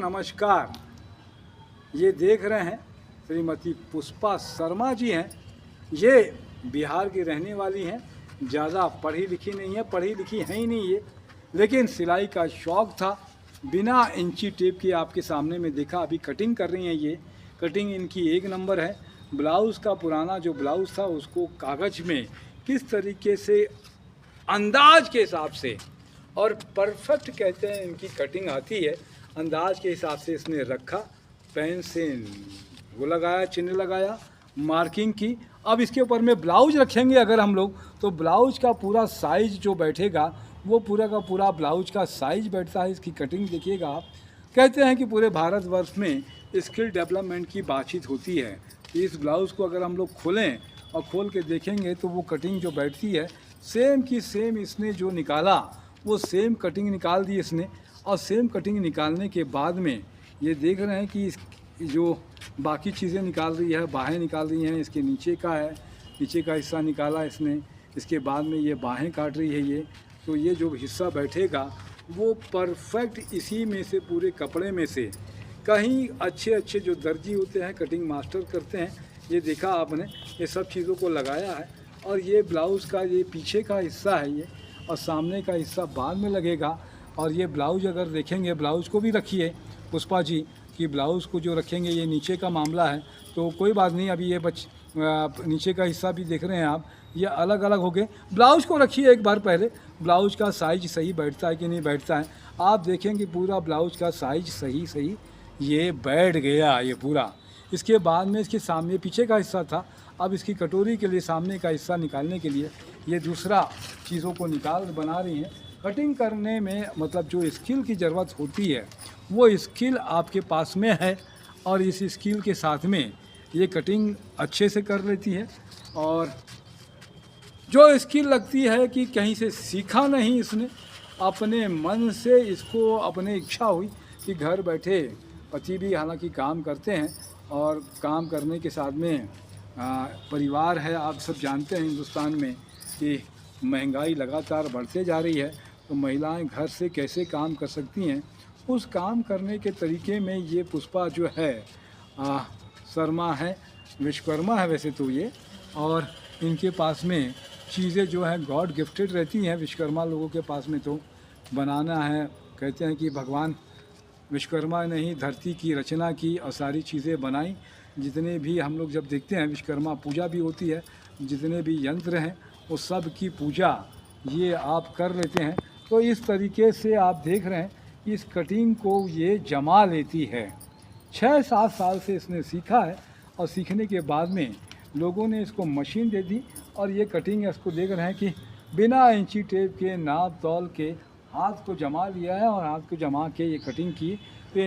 नमस्कार। ये देख रहे हैं श्रीमती पुष्पा शर्मा जी हैं। ये बिहार की रहने वाली हैं। ज़्यादा पढ़ी लिखी नहीं है, पढ़ी लिखी हैं ही नहीं ये, लेकिन सिलाई का शौक़ था। बिना इंची टेप के आपके सामने में देखा, अभी कटिंग कर रही हैं। ये कटिंग इनकी एक नंबर है। ब्लाउज़ का पुराना जो ब्लाउज़ था उसको कागज़ में किस तरीके से अंदाज के हिसाब से और परफेक्ट कहते हैं इनकी कटिंग आती है, अंदाज के हिसाब से इसने रखा। पेन से वो लगाया, चिन्ह लगाया, मार्किंग की। अब इसके ऊपर में ब्लाउज रखेंगे अगर हम लोग, तो ब्लाउज का पूरा साइज जो बैठेगा वो पूरा का पूरा ब्लाउज का साइज बैठता है। इसकी कटिंग देखिएगा आप। कहते हैं कि पूरे भारतवर्ष में स्किल डेवलपमेंट की बातचीत होती है। इस ब्लाउज़ को अगर हम लोग खोलें और खोल के देखेंगे तो वो कटिंग जो बैठती है सेम की सेम इसने जो निकाला वो सेम कटिंग निकाल दी इसने। और सेम कटिंग निकालने के बाद में ये देख रहे हैं कि जो बाकी चीज़ें निकाल रही है, बाहें निकाल रही हैं, इसके नीचे का है, नीचे का हिस्सा निकाला इसने। इसके बाद में ये बाहें काट रही है ये। तो ये जो हिस्सा बैठेगा वो परफेक्ट इसी में से, पूरे कपड़े में से। कहीं अच्छे अच्छे जो दर्जी होते हैं, कटिंग मास्टर करते हैं, ये देखा आपने, ये सब चीज़ों को लगाया है। और ये ब्लाउज़ का ये पीछे का हिस्सा है ये, और सामने का हिस्सा बाद में लगेगा। और ये ब्लाउज अगर देखेंगे, ब्लाउज़ को भी रखिए पुष्पा जी कि ब्लाउज़ को जो रखेंगे, ये नीचे का मामला है तो कोई बात नहीं। अभी ये नीचे का हिस्सा भी देख रहे हैं आप, ये अलग अलग हो गए। ब्लाउज़ को रखिए एक बार पहले, ब्लाउज़ का साइज सही बैठता है कि नहीं बैठता है। आप देखेंगे पूरा ब्लाउज़ का साइज सही ये बैठ गया ये पूरा। इसके बाद में इसके सामने पीछे का हिस्सा था, अब इसकी कटोरी के लिए सामने का हिस्सा निकालने के लिए ये दूसरा चीज़ों को बना रही हैं। कटिंग करने में मतलब जो स्किल की ज़रूरत होती है वो स्किल आपके पास में है, और इस स्किल के साथ में ये कटिंग अच्छे से कर लेती है। और जो स्किल लगती है कि कहीं से सीखा नहीं इसने, अपने मन से इसको अपने इच्छा हुई कि घर बैठे, पति भी हालांकि काम करते हैं और काम करने के साथ में परिवार है। आप सब जानते हैं हिंदुस्तान में कि महंगाई लगातार बढ़ते जा रही है, तो महिलाएं घर से कैसे काम कर सकती हैं, उस काम करने के तरीके में ये पुष्पा जो है शर्मा है, विश्वकर्मा है वैसे तो ये। और इनके पास में चीज़ें जो हैं गॉड गिफ्टेड रहती हैं। विश्वकर्मा लोगों के पास में तो बनाना है, कहते हैं कि भगवान विश्वकर्मा ने ही धरती की रचना की और सारी चीज़ें बनाई। जितने भी हम लोग जब देखते हैं विश्वकर्मा पूजा भी होती है, जितने भी यंत्र हैं वो सब की पूजा ये आप कर लेते हैं। तो इस तरीके से आप देख रहे हैं इस कटिंग को ये जमा लेती है। 6-7 साल से इसने सीखा है, और सीखने के बाद में लोगों ने इसको मशीन दे दी। और ये कटिंग इसको देख रहे हैं कि बिना इंची टेप के, नाप तौल के हाथ को जमा लिया है और हाथ को जमा के ये कटिंग की। तो